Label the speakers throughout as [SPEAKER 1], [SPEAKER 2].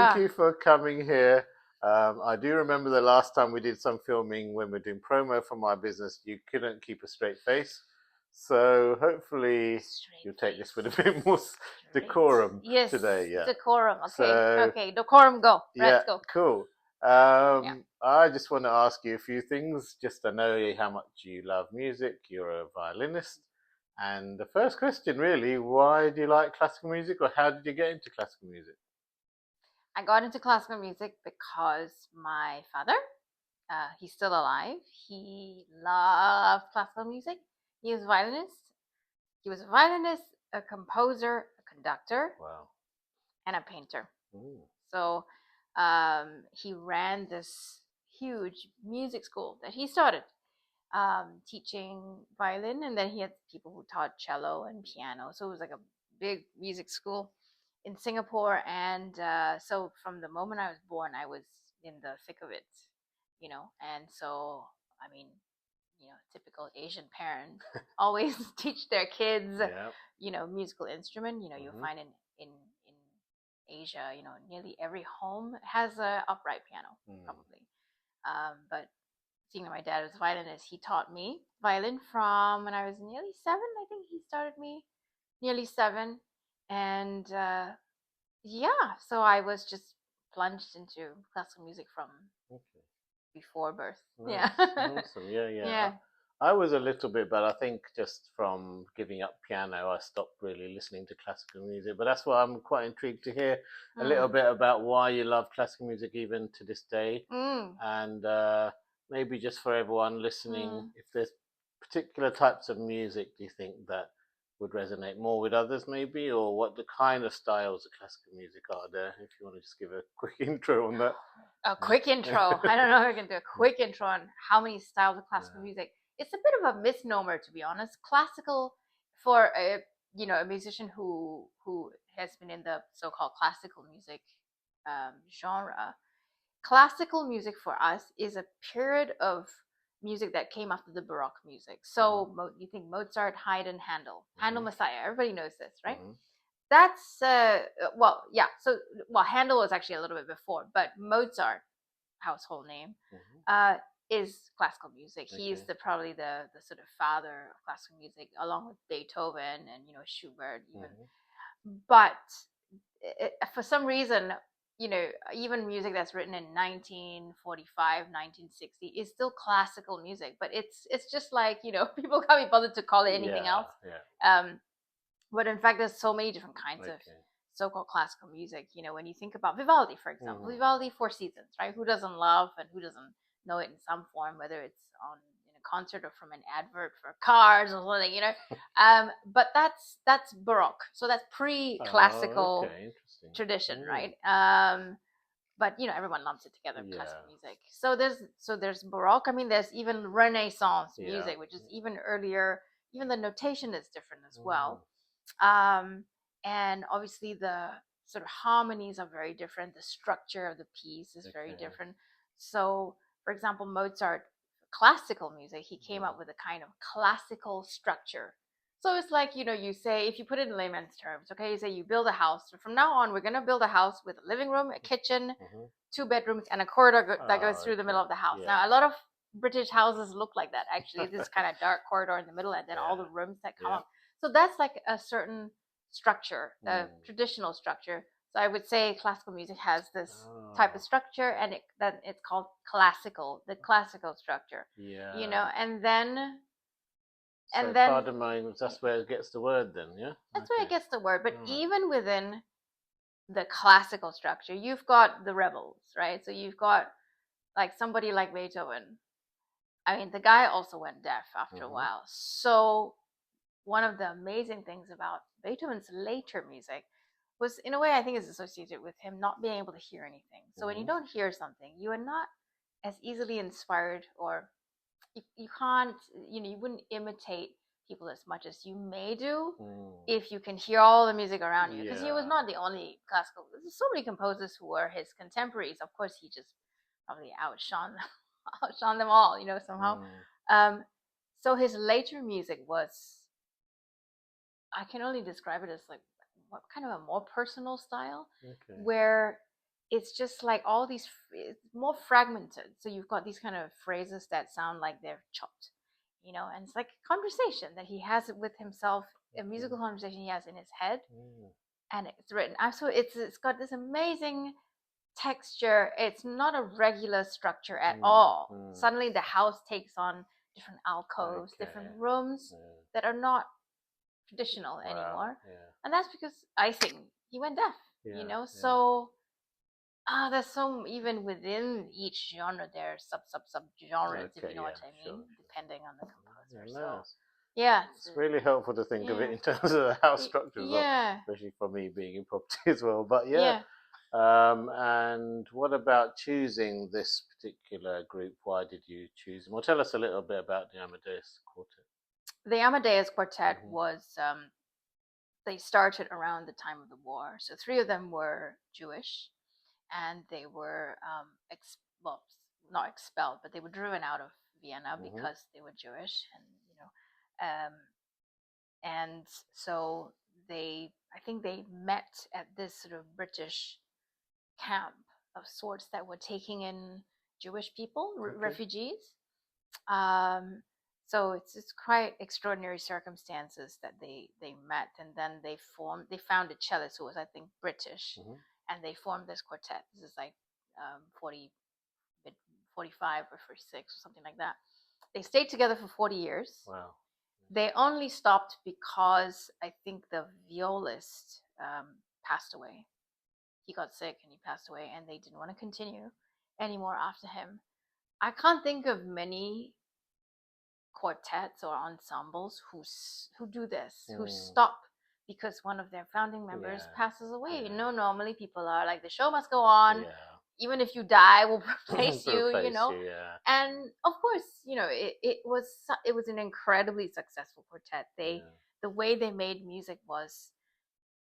[SPEAKER 1] Thank
[SPEAKER 2] Yeah.
[SPEAKER 1] you for coming here. I do remember the last time we did some filming when we are doing promo for my business, you couldn't keep a straight face. So hopefully
[SPEAKER 2] Straight
[SPEAKER 1] you'll take this with a
[SPEAKER 2] face.
[SPEAKER 1] bit more
[SPEAKER 2] Straight.
[SPEAKER 1] decorum
[SPEAKER 2] Yes.
[SPEAKER 1] today. Yeah.
[SPEAKER 2] Decorum. Okay.
[SPEAKER 1] So,
[SPEAKER 2] Okay. Decorum. Go.
[SPEAKER 1] yeah,
[SPEAKER 2] Let's go.
[SPEAKER 1] cool.
[SPEAKER 2] Yeah.
[SPEAKER 1] I just want to ask you a few things, just to know how much you love music. You're a violinist. And the first question, really, why do you like classical music, or how did you get into classical music?
[SPEAKER 2] I got into classical music because my father, he's still alive. He loved classical music. He was a violinist. He was a violinist, a composer, a conductor,
[SPEAKER 1] Wow.
[SPEAKER 2] and a painter.
[SPEAKER 1] Ooh.
[SPEAKER 2] So he ran this huge music school that he started teaching violin, and then he had people who taught cello and piano. So it was like a big music school in Singapore. And so from the moment I was born, I was in the thick of it, And so, I mean, typical Asian parent always teach their kids,
[SPEAKER 1] Yeah.
[SPEAKER 2] musical instrument. You'll
[SPEAKER 1] Hmm.
[SPEAKER 2] find in Asia, nearly every home has a upright piano,
[SPEAKER 1] Mm.
[SPEAKER 2] probably. But seeing that my dad was a violinist, he taught me violin from when I was nearly 7. I think he started me nearly 7, and yeah, so I was just plunged into classical music from
[SPEAKER 1] Okay.
[SPEAKER 2] before birth. Yeah,
[SPEAKER 1] Nice. Awesome. Yeah, yeah.
[SPEAKER 2] yeah.
[SPEAKER 1] I was a little bit, but I think just from giving up piano, I stopped really listening to classical music. But that's why I'm quite intrigued to hear a little
[SPEAKER 2] Mm.
[SPEAKER 1] bit about why you love classical music even to this day.
[SPEAKER 2] Mm.
[SPEAKER 1] And maybe just for everyone listening,
[SPEAKER 2] Mm.
[SPEAKER 1] if there's particular types of music do you think that would resonate more with others, maybe, or what the kind of styles of classical music are there? If you want to just give a quick intro on that.
[SPEAKER 2] A quick intro. I don't know if I can do a quick intro on how many styles of classical
[SPEAKER 1] Yeah.
[SPEAKER 2] music. It's a bit of a misnomer, to be honest. Classical, for a musician who has been in the so-called classical music genre. Classical music for us is a period of music that came after the Baroque music. So you think Mozart, Haydn, Handel
[SPEAKER 1] Hmm.
[SPEAKER 2] Messiah. Everybody knows this, right?
[SPEAKER 1] Hmm.
[SPEAKER 2] That's well, yeah. So Handel was actually a little bit before, but Mozart, household name,
[SPEAKER 1] Hmm.
[SPEAKER 2] uh, is classical music. He's
[SPEAKER 1] Okay.
[SPEAKER 2] probably the sort of father of classical music, along with Beethoven and Schubert even.
[SPEAKER 1] Hmm.
[SPEAKER 2] But for some reason, even music that's written in 1945, 1960 is still classical music. But it's just like people can't be bothered to call it anything
[SPEAKER 1] Yeah,
[SPEAKER 2] else.
[SPEAKER 1] yeah.
[SPEAKER 2] Um, but in fact, there's so many different kinds of
[SPEAKER 1] Okay.
[SPEAKER 2] so-called classical music. When you think about Vivaldi, for example,
[SPEAKER 1] Mm.
[SPEAKER 2] Vivaldi Four Seasons, right? Who doesn't love and who doesn't know it in some form, whether it's on in a concert or from an advert for cars or something, But that's Baroque, so that's
[SPEAKER 1] Oh,
[SPEAKER 2] pre-classical
[SPEAKER 1] okay. Interesting.
[SPEAKER 2] tradition,
[SPEAKER 1] Mm.
[SPEAKER 2] right? But everyone lumps it together, classical
[SPEAKER 1] Yeah,
[SPEAKER 2] music. So there's Baroque. I mean, there's even Renaissance
[SPEAKER 1] yeah.
[SPEAKER 2] music, which is even earlier. Even the notation is different as
[SPEAKER 1] Mm.
[SPEAKER 2] well. And obviously the sort of harmonies are very different. The structure of the piece is very
[SPEAKER 1] Okay.
[SPEAKER 2] different. So, for example, Mozart, classical music, he came
[SPEAKER 1] Mm.
[SPEAKER 2] up with a kind of classical structure. So it's like, you say, if you put it in layman's terms, okay, you say you build a house. So from now on, we're going to build a house with a living room, a kitchen,
[SPEAKER 1] Mm-hmm.
[SPEAKER 2] 2 bedrooms, and a corridor that goes
[SPEAKER 1] Oh,
[SPEAKER 2] through the middle
[SPEAKER 1] okay.
[SPEAKER 2] of the house.
[SPEAKER 1] Yeah.
[SPEAKER 2] Now, a lot of British houses look like that, actually. This kind of dark corridor in the middle, and then all
[SPEAKER 1] Yeah.
[SPEAKER 2] the rooms that come
[SPEAKER 1] Yeah.
[SPEAKER 2] up. So that's like a certain structure, a
[SPEAKER 1] Mm.
[SPEAKER 2] traditional structure. So I would say classical music has this type of
[SPEAKER 1] Oh,
[SPEAKER 2] structure, and then it's called classical, the classical structure,
[SPEAKER 1] yeah.
[SPEAKER 2] and then
[SPEAKER 1] So,
[SPEAKER 2] and then
[SPEAKER 1] pardon my, that's where it gets the word then, yeah?
[SPEAKER 2] that's where it
[SPEAKER 1] Okay.
[SPEAKER 2] gets the word. But
[SPEAKER 1] All right.
[SPEAKER 2] even within the classical structure, you've got the rebels, right? So you've got like somebody like Beethoven. I mean, the guy also went deaf after a
[SPEAKER 1] Mm-hmm.
[SPEAKER 2] while. So one of the amazing things about Beethoven's later music was, in a way, I think is associated with him not being able to hear anything. So when you
[SPEAKER 1] Mm-hmm.
[SPEAKER 2] don't hear something, you are not as easily inspired, or you can't, you wouldn't imitate people as much as you may do
[SPEAKER 1] Mm.
[SPEAKER 2] if you can hear all the music around you. Because he was
[SPEAKER 1] Yeah.
[SPEAKER 2] not the only classical. There's so many composers who were his contemporaries. Of course, he just probably outshone them, outshone them all, somehow.
[SPEAKER 1] Mm.
[SPEAKER 2] Um, so his later music was, I can only describe it as like what kind of a more personal style,
[SPEAKER 1] Okay.
[SPEAKER 2] where it's just like all these it's more fragmented, so you've got these kind of phrases that sound like they're chopped, and it's like a conversation that he has with himself, a musical conversation he has in his head, and it's written. So it's got this amazing texture. It's not a regular structure at all. Suddenly the house takes on different alcoves, different rooms that are not traditional anymore. And that's because I think he went deaf, so there's so, even within each genre there are sub genres, if you know what I mean, depending on the composer. So yeah,
[SPEAKER 1] it's really helpful to think of it in terms of the house structure as well, especially for me being in property as well. But and what about choosing this particular group? Why did you choose them? Well, tell us a little bit about the Amadeus Quartet.
[SPEAKER 2] The Amadeus Quartet was, they started around the time of the war. So 3 of them were Jewish, and they were, well, not expelled, but they were driven out of Vienna because they were Jewish, and so I think they met at this sort of British camp of sorts that were taking in Jewish people, refugees. So it's quite extraordinary circumstances that they met, and then they found a cellist who was, I think, British, and they formed this quartet. This is like 45 or 46 or something like that. They stayed together for 40 years.
[SPEAKER 1] Wow.
[SPEAKER 2] They only stopped because I think the violist passed away. He got sick and he passed away, and they didn't want to continue anymore after him. I can't think of many quartets or ensembles who do this, who stop because one of their founding members passes away. Normally people are like, the show must go on. Even if you die, we'll replace you, And of course, it was an incredibly successful quartet. The way they made music was,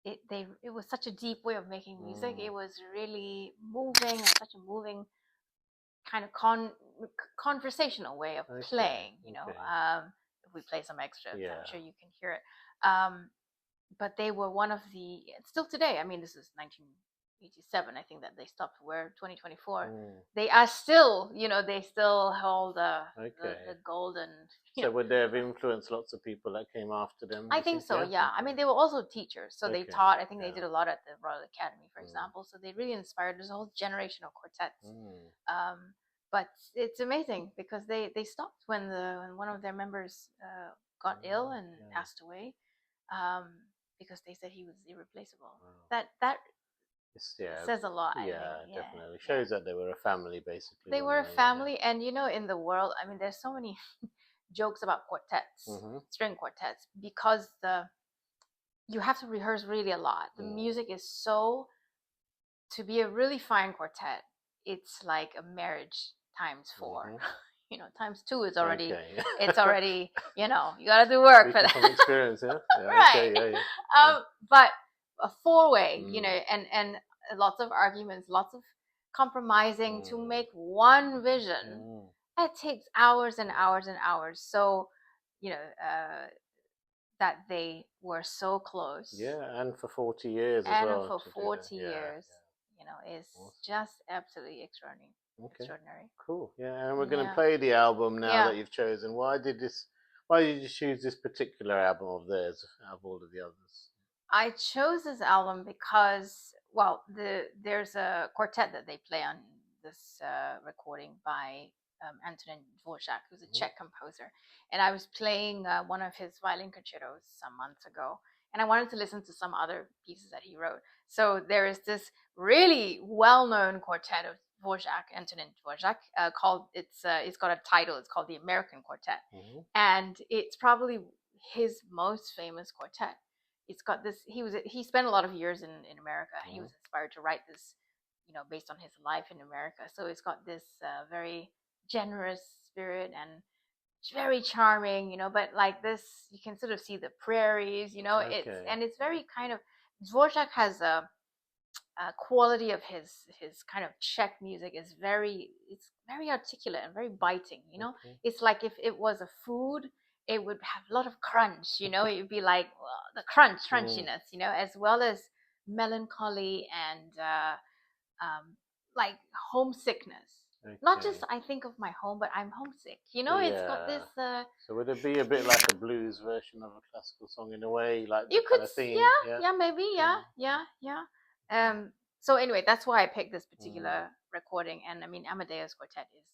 [SPEAKER 2] it was such a deep way of making music. It was really moving, and such a moving kind of conversational way of playing. If we play some extras, I'm sure you can hear it. But they were one of the, still today, I mean, this is 1987, I think, that they stopped. We're 2024. They are still, they still hold the golden.
[SPEAKER 1] So would they have influenced lots of people that came after them?
[SPEAKER 2] I think so, yeah. I mean, they were also teachers, so they taught. I think they did a lot at the Royal Academy, for example. So they really inspired this whole generation of quartets. But it's amazing because they stopped when one of their members got ill and passed away, because they said he was irreplaceable. That says a lot.
[SPEAKER 1] Definitely shows that they were a family, basically.
[SPEAKER 2] They were a family, and in the world, I mean, there's so many jokes about quartets, string quartets, because you have to rehearse really a lot. The music is to be a really fine quartet, it's like a marriage times 4. Times 2 is already it's already, you gotta do work for that.
[SPEAKER 1] From experience,
[SPEAKER 2] right. But a 4-way, and lots of arguments, lots of compromising to make one vision. That takes hours and hours and hours. So, that they were so close.
[SPEAKER 1] Yeah, and for 40 years as well.
[SPEAKER 2] And for 40 years, is just absolutely extraordinary. Extraordinary.
[SPEAKER 1] Cool. Yeah, and we're going to play the album now that you've chosen. Why did you choose this particular album of theirs out of all of the others?
[SPEAKER 2] I chose this album because, well, there's a quartet that they play on this recording by Antonin Dvorak, who's a Czech composer. And I was playing one of his violin concertos some months ago, and I wanted to listen to some other pieces that he wrote. So there is this really well-known quartet of Dvorak, Antonin Dvorak, called, it's got a title, it's called the American Quartet. And it's probably his most famous quartet. It's got this, he spent a lot of years in America. He was inspired to write this, based on his life in America. So it's got this very generous spirit and very charming, but like this, you can sort of see the prairies, it's very kind of, Dvorak has a quality of his kind of Czech music is it's very articulate and very biting. It's like if it was a food, it would have a lot of crunch. It would be like the crunchiness, as well as melancholy and like homesickness. Not just
[SPEAKER 1] Okay.
[SPEAKER 2] I think of my home, but I'm homesick. You know, it's got
[SPEAKER 1] Yeah.
[SPEAKER 2] this.
[SPEAKER 1] So would it be a bit like a blues version of a classical song in a way, like the
[SPEAKER 2] You could,
[SPEAKER 1] kind of theme?
[SPEAKER 2] yeah,
[SPEAKER 1] Yeah.
[SPEAKER 2] yeah, maybe, yeah,
[SPEAKER 1] Theme.
[SPEAKER 2] yeah, yeah.
[SPEAKER 1] Okay.
[SPEAKER 2] So anyway, that's why I picked this
[SPEAKER 1] Mm.
[SPEAKER 2] particular recording, and I mean Amadeus Quartet is